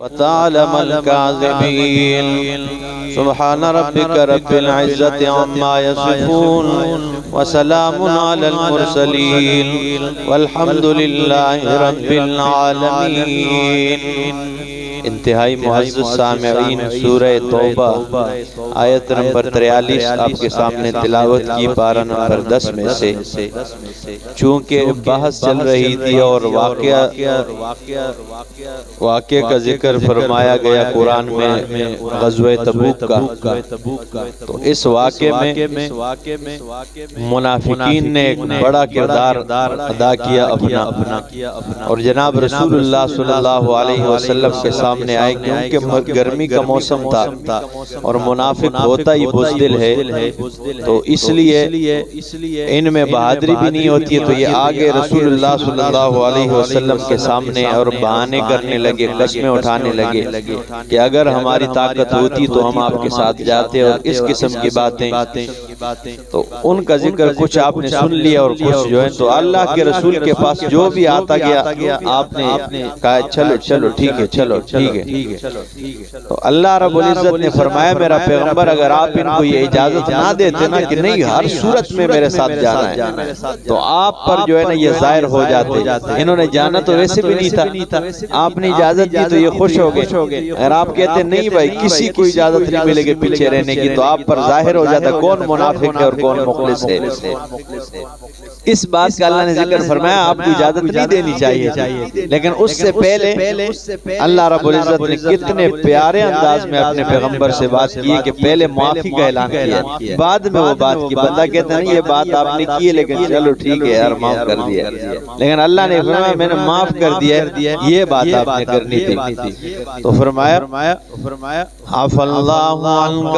وتعلم الكاذبين سبحان ربك رب العزة عما يصفون وسلام على المرسلين والحمد لله رب العالمين۔ انتہائی معزز سامعین، سورہ توبہ آیت نمبر 43 آپ کے سامنے تلاوت کی، پارہ نمبر 10 میں سے۔ چونکہ بحث چل رہی تھی اور واقعہ کا ذکر فرمایا گیا قرآن میں غزوہ تبوک کا، تو اس واقعے میں منافقین نے ایک بڑا کردار ادا کیا اپنا، اور جناب رسول اللہ صلی اللہ علیہ وسلم کے سامنے آئے، کیونکہ گرمی کا موسم تھا اور منافق ہوتا ہی بزدل ہے، تو اس لیے ان میں بہادری بھی نہیں ہوتی ہے، تو یہ آگے رسول اللہ صلی اللہ علیہ وسلم کے سامنے اور بہانے کرنے لگے، قسمیں اٹھانے لگے کہ اگر ہماری طاقت ہوتی تو ہم آپ کے ساتھ جاتے، اور اس قسم کی باتیں۔ تو ان کا ذکر کچھ آپ نے سن لیا اور کچھ جو ہے، تو اللہ کے رسول کے پاس جو بھی آتا گیا آپ نے کہا چلو ٹھیک ہے، چلو ٹھیک ہے۔ تو اللہ رب العزت نے فرمایا میرا پیغمبر اگر آپ ان کو یہ اجازت نہ دیتے نا کہ نہیں ہر صورت میں میرے ساتھ جانا ہے، تو آپ پر جو ہے نا یہ ظاہر ہو جاتے۔ انہوں نے جانا تو ویسے بھی نہیں تھا، آپ نے اجازت دی تو یہ خوش ہو گئے۔ اگر آپ کہتے نہیں بھائی کسی کو اجازت نہیں ملے گی پیچھے رہنے کی، تو آپ پر ظاہر ہو جاتا کون منافق ہے اور کون مخلص ہے۔ اس بات کا اللہ نے ذکر فرمایا آپ کو اجازت نہیں دینی چاہیے، لیکن اس سے پہلے اللہ رب العزت نے کتنے پیارے انداز میں اپنے پیغمبر سے بات کی کہ پہلے معافی کا اعلان کیا، بعد میں وہ بات کی۔ بندہ کہتا نہیں یہ بات آپ نے کی ہے لیکن چلو ٹھیک ہے یار معاف کر دیا، لیکن اللہ نے فرمایا میں نے معاف کر دیا، یہ بات آپ نے کرنی تھی۔ تو فرمایا عفا اللہ عنک،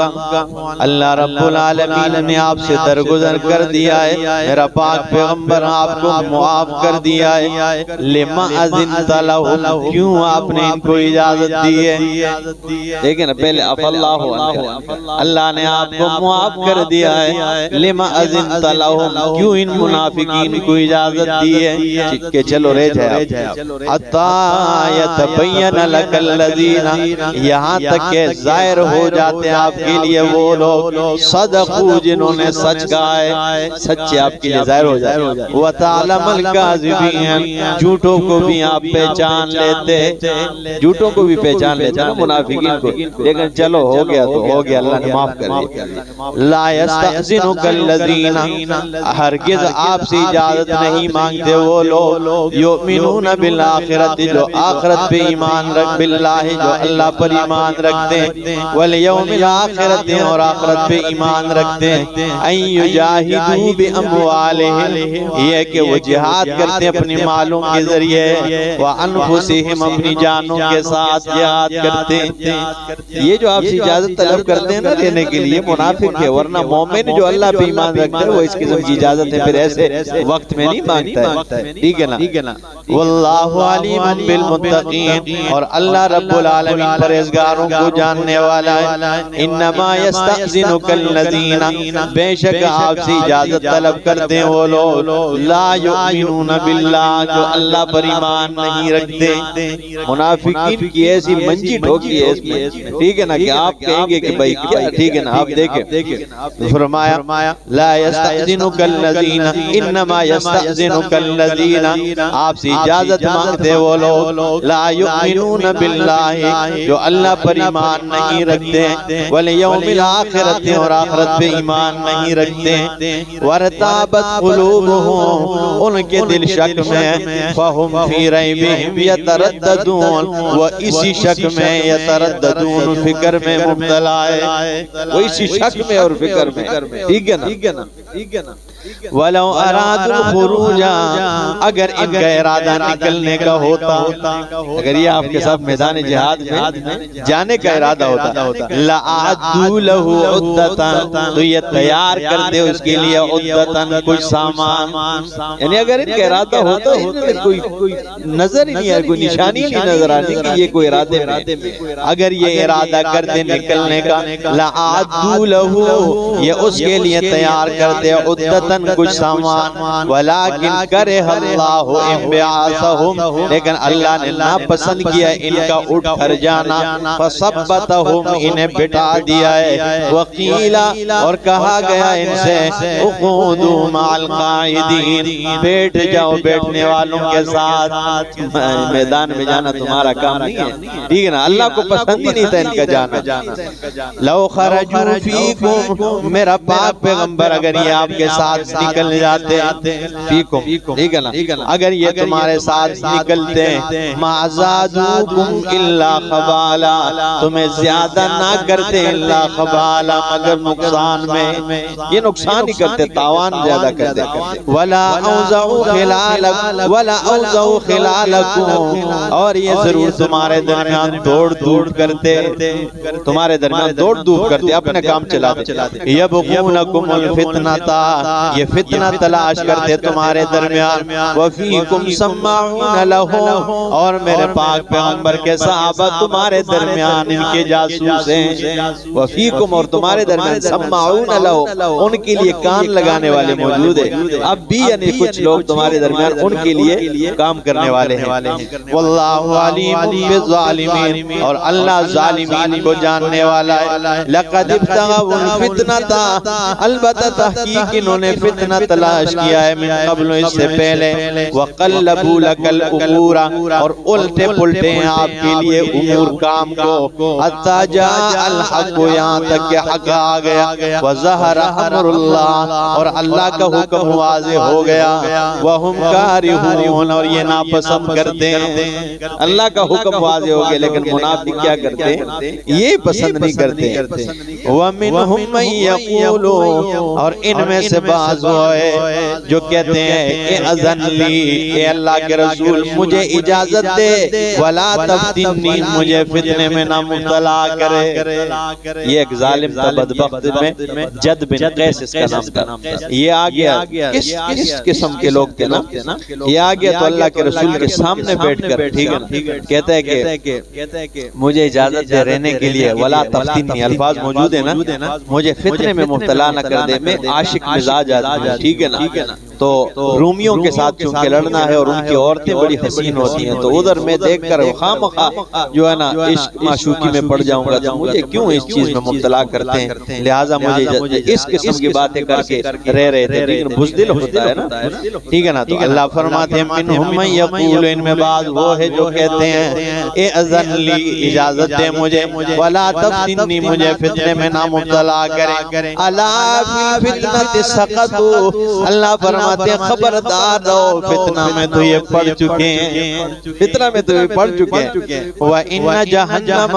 اللہ رب العالمین نے آپ سے درگزر کر دیا ہے، میرا پاک پیغمبر آپ کو معاف کر دیا ہے۔ لما اذنت لہم، کیوں آپ نے ان کو اجازت دی ہے؟ دیکھیں نا پہلے عفا اللہ عنک، اللہ نے آپ کو معاف کر دیا ہے۔ لما اذنت لہم، کیوں ان منافقین کو اجازت دی ہے کہ چلو رہ جائے، حتی یتبین لک الذین، یہاں تک کہ ظاہر ہو جاتے ہیں آپ کے لیے وہ لوگ صدقوا، جنہوں نے سچ کہا ہے، سچے آپ کے لیے ظاہر ہو جائے۔ وَتَعْلَمَ الْكَاذِبِينَ، جھوٹوں کو بھی آپ پہچان لیتے، جھوٹوں کو بھی پہچان لیتے نا منافقین کو، لیکن چلو ہو گیا تو ہو گیا، اللہ نے معاف کر دیا۔ لَا يَسْتَأْذِنُكَ الَّذِينَ، ہرگز آپ سے اجازت نہیں مانگتے وہ لوگ یؤمنون بالآخرت، جو آخرت پہ ایمان رکھ، باللہ جو اللہ پر ایمان رکھتے ہیں، والیوم الآخرت اور آخرت پہ ایمان رکھتے ہیں، ان یجاہدوا باموالہم، یہ کہ وہ جہاد کرتے ہیں اپنی مالوں کے ذریعے، وانفسہم، اپنی جانوں کے ساتھ جہاد کرتے ہیں۔ یہ جو آپ سے اجازت طلب کرتے ہیں نا لینے کے لیے منافق ہے، ورنہ مومن جو اللہ پہ ایمان رکھتا ہے وہ اس قسم کی اجازت ہے پھر ایسے وقت میں نہیں مانگتا ہے، ٹھیک ہے نا۔ واللہ علیم بالمتقین، اور اللہ رب العالمین پرہیزگاروں کو جاننے والا ہے۔ انما یستأذنک الذین، بے شک آپ سے اجازت طلب کرتے ہیں وہ لوگ لا یؤمنون باللہ، جو اللہ پر ایمان نہیں رکھتے۔ منافقین کی ایسی منجی ٹھوکی ہے اس میں، ٹھیک ہے نا، کہ آپ کہیں گے کہ بھائی کیا، ٹھیک ہے نا، آپ دیکھیں فرمایا لا یستأذنک الذین، انما یستأذنک الذین، آپ سے اجازت مانگتے وہ لوگ لا یؤمنون باللہ، جو اللہ پر ایمان نہیں رکھتے، والیوم الآخرت اور آخرت پہ ایمان نہیں رکھتے، وارتابت قلوبہم، ان کے دل شک میں، فہم فی ریبہم یترددون، وہ اسی شک میں یترددون، فکر میں مبتلا ہے، وہ اسی شک میں اور فکر میں، ٹھیک ہے نا۔ وَلَوْ أَرَادُوا الْخُرُوجَ، اگر ان کا ارادہ نکلنے کا ہوتا، اگر یہ آپ کے ساتھ میدان جہاد میں جانے کا ارادہ ہوتا، لَأَعَدُّوا لَهُ عُدَّةً، تو یہ تیار کرتے اس کے لیے عُدَّةً، کچھ سامان، یعنی اگر ان کا ارادہ ہوتا ہے کوئی نظر ہی نہیں ہے، کوئی نشانی نہیں نظر آتی کہ یہ کوئی ارادے میں، اگر یہ ارادہ کرتے نکلنے کا، لَأَعَدُّوا لَهُ، یہ اس کے لیے تیار کرتے عُدَّةً عدتن کچھ سامان ولیکن کرہ اللہ انبعاثہم لیکن اللہ نے ناپسند کیا ان کا اٹھ کر جانا فثبتہم انہیں بٹھا دیا ہے وقیلا اور کہا گیا ان سے اقعدوا مع القاعدین بیٹھ جاؤ بیٹھنے والوں کے ساتھ میدان میں جانا تمہارا کام نہیں ہے ٹھیک ہے نا اللہ کو پسند ہی نہیں تھا ان کا جانا لو خرجوا فیکم میرا پاک پیغمبر اگر یہ آپ کے ساتھ نکل جاتے فیکم ٹھیک ہے نا اگر یہ تمہارے ساتھ نکلتے ما زادوکم الا خبالا تمہیں زیادہ نہ کرتے الا خبالا مگر نقصان میں یہ نقصان ہی کرتے تاوان زیادہ کرتے ولا اوزعوا خلالکم اور یہ ضرور تمہارے درمیان دوڑ دھوپ کرتے تمہارے درمیان دوڑ دھوپ کرتے اپنے کام چلاتے یبغونکم الفتنتا یہ فتنہ تلاش کرتے تمہارے درمیان وفیکم سماعون لہم اور میرے پاک پیغمبر کے صحابہ تمہارے درمیان ان کے جاسوس ہیں وفیکم اور تمہارے درمیان سماعون لہم ان کے لیے کان لگانے والے موجود ہیں اب بھی یعنی کچھ لوگ تمہارے درمیان ان کے لیے کام کرنے والے ہیں واللہ علیم بالظالمین اور اللہ ظالمین کو جاننے والا ہے لقد ابتغوا الفتنة البتہ تحقیق انہوں نے فتنہ تلاش کیا ہے من قبل اس سے پہلے وقلبوا لك الامور اور الٹے پلٹے ہیں آپ کے لیے امور کام کو حتی جاء الحق یہاں تک کہ حق آ گیا وظہر امر اللہ اور اللہ کا حکم واضح ہو گیا وہم کارہون اور یہ ناپسند کرتے ہیں اللہ کا حکم واضح ہو گیا لیکن منافق کیا کرتے ہیں یہ پسند نہیں کرتے وَمِنْهُمْ مَنْ يَقُولُ اور ان میں سے بعض ہوئے جو کہتے ہیں اذن لی اے اللہ کے رسول مجھے اجازت دے وَلَا تَفْتِنِّي مجھے فتنے میں نہ مبتلا کرے یہ ایک ظالم تھا بدبخت میں جد بن قیس اس کا نام تھا یہ آ گیا کس قسم کے لوگ تھے نا یہ آ گیا تو اللہ کے رسول کے سامنے بیٹھ کر ٹھیک ہے کہتا ہے کہ مجھے اجازت دے رہنے کے لیے ولا تفتنی الفاظ موجود ہیں نا مجھے فتنے میں مبتلا نہ کر دے میں عاشق مزاج آدمی ٹھیک ہے نا تو رومیوں کے ساتھ چونکہ لڑنا ہے اور ان کی عورتیں بڑی حسین ہوتی ہیں تو ادھر میں دیکھ کر خواہ جو ہے نا عشق معشوقی میں پڑ جاؤں گا تو مجھے کیوں اس چیز میں مبتلا کرتے ہیں لہٰذا مجھے اس قسم کی باتیں کر کے رہ رہے تھے لیکن بزدل ہوتا ہے نا ٹھیک ہے نا تو اللہ فرماتے ہیں منہم من یقول ان میں بعض وہ ہے جو کہتے ہیں اے اذن لی اجازت دے مجھے ولا تفتنی مجھے فتنے میں نہ مبتلا کرے الا فی الفتنۃ سقطوا اللہ فرماتے خبردار رہو فتنہ میں تو یہ پڑ چکے ہیں فتنہ میں تو یہ پڑ چکے ہیں وَإِنَّ جَهَنَّمَ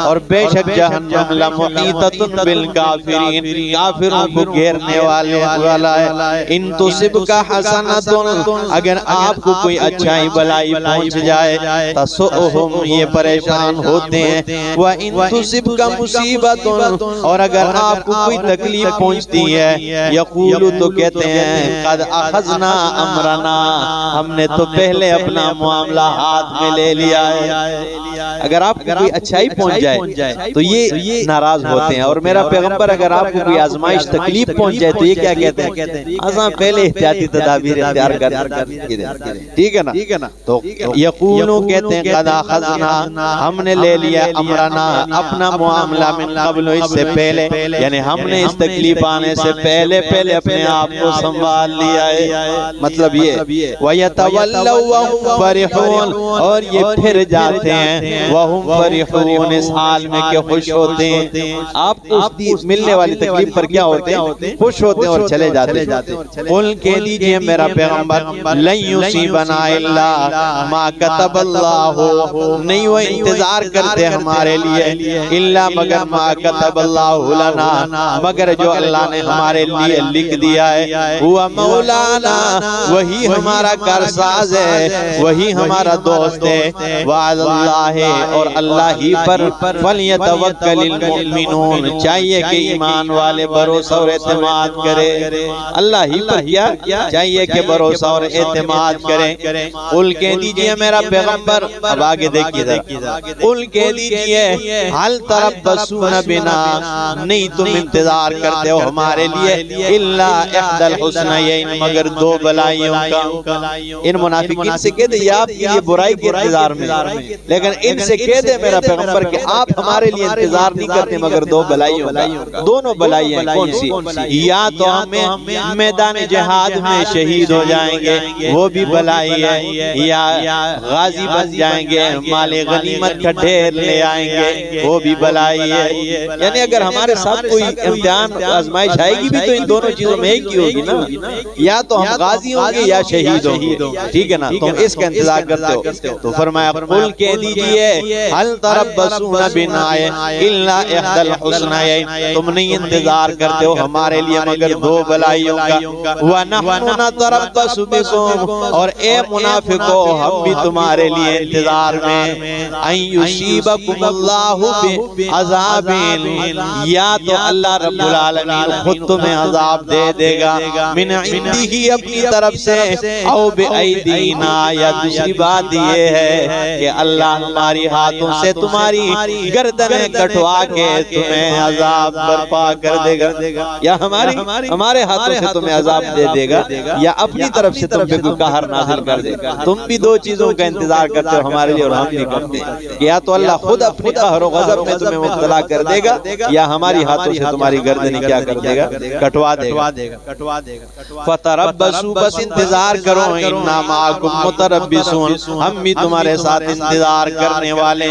اور بے شک جہنم لَمُحِيطَةٌ بِالْكَافِرِينَ کافروں کو گھیرنے والا ہے ان تُصِبْكَ حَسَنَةٌ اگر آپ کو کوئی اچھائی بلائی پہنچ جائے تَسُؤْهُمْ یہ پریشان ہوتے ہیں وَإِن تُصِبْكَ مُصِيبَةٌ اور اگر آپ کو کوئی تکلیف پہنچتی ہے یقولو تو کہتے ہیں قد اخذنا امرنا ہم نے تو پہلے اپنا معاملہ ہاتھ میں لے لیا ہے اگر آپ کو کوئی اچھائی پہنچ جائے تو یہ ناراض ہوتے ہیں اور میرا پیغمبر اگر آپ کو کوئی آزمائش تکلیف پہنچ جائے تو یہ کیا کہتے ہیں آسان پہلے احتیاطی تدابیر اختیار کر ٹھیک ہے نا تو یقولو کہتے ہیں قد اخذنا ہم نے لے لیا امرنا اپنا معاملہ من قبل اس سے پہلے یعنی ہم نے اس تکلیف آنے سے پہلے اپنے آپ کو سنبھال لیا ہے مطلب یہ وَيَتَوَلَّوْا وَهُمْ فَرِحُونَ اور یہ پھر جاتے ہیں وَهُمْ فَرِحُونَ اس حال میں کہ خوش ہوتے ہیں آپ اس ملنے والی تکلیف پر کیا ہوتے ہیں خوش ہوتے ہیں اور چلے جاتے ہیں قُلْ کہہ دیجئے میرا پیغمبر لَن يُصِيبَنَا إِلَّا مَا كَتَبَ اللَّهُ نہیں وہ انتظار کرتے ہمارے لیے الا مگر ما كتب الله لنا مگر جو اللہ نے ہمارے لیے لکھ دیا ہے هو مولانا وہی ہمارا کارساز ہے وہی ہمارا دوست ہے وعد اللہ اور اللہ ہی پر فلیتوکل المؤمنون چاہیے کہ ایمان والے بھروسہ اور اعتماد کرے اللہ ہی پر کیا چاہیے کہ بھروسہ اور اعتماد کریں قل کہہ دیجئے میرا پیغمبر اب آگے دیکھیے قل کہہ دیجئے حل تربصون بنا نہیں تم انتظار کرتے ہو ہمارے لیے الا احد الحسنیین مگر دو بلائیوں کا ان منافقین سے کہہ دے یہ آپ کے لیے برائی کے انتظار میں لیکن ان سے کہہ دے میرا پیغمبر کہ آپ ہمارے لیے انتظار نہیں کرتے مگر دو بلائیوں کا دونوں بلائیاں کون سی یا تو ہمیں میدان جہاد میں شہید ہو جائیں گے وہ بھی بلائی ہے یا غازی بن جائیں گے مال غنیمت کا ڈھیر لے آئیں گے وہ بھی بلائی ہے یعنی اگر ہمارے ساتھ کوئی امتحان آزمائش آئے گی بھی تو ان دونوں چیزوں میں ایک ہی ہوگی نا یا تو ہم غازی ہوں گے یا شہید ہوں گے ٹھیک ہے نا تم اس کا انتظار کرتے ہو تو فرمایا قل کہہ دیجئے حل تربصون بنا الا احد الحسنیین تم نہیں انتظار کرتے ہو ہمارے لیے مگر دو بلائیوں کا وَنَحْنُ نَتَرَبَّصُ بِكُمْ اور اے منافقو ہم بھی تمہارے لیے انتظار میں اَن يُصِيبَكُمُ اللَّهُ بِعَذَابٍ یا تو اللہ رب العالمین خود تمہیں عذاب دے دے گا من عندہ اپنی طرف سے او بِأَيْدِينَا یا دوسری بات یہ ہے کہ اللہ ہماری ہاتھوں سے تمہاری گردنیں کٹوا کے تمہیں عذاب برپا کر دے گا یا ہمارے ہاتھوں سے تمہیں عذاب دے دے گا یا اپنی طرف سے تم پہ کوئی قہر نازل کر دے گا تم بھی دو چیزوں کا انتظار کرتے ہو ہمارے لیے اور ہم بھی کرتے ہیں یا تو اللہ خود اپنی قہر و غضب میں تمہیں مبتلا کر دے گا یا ہماری ہاتھوں سے تمہاری گردنیں کیا کر دے گا کٹوا دے گا فتربصوا بس انتظار کرو انا معکم متربصون ہم بھی تمہارے ساتھ انتظار کرنے والے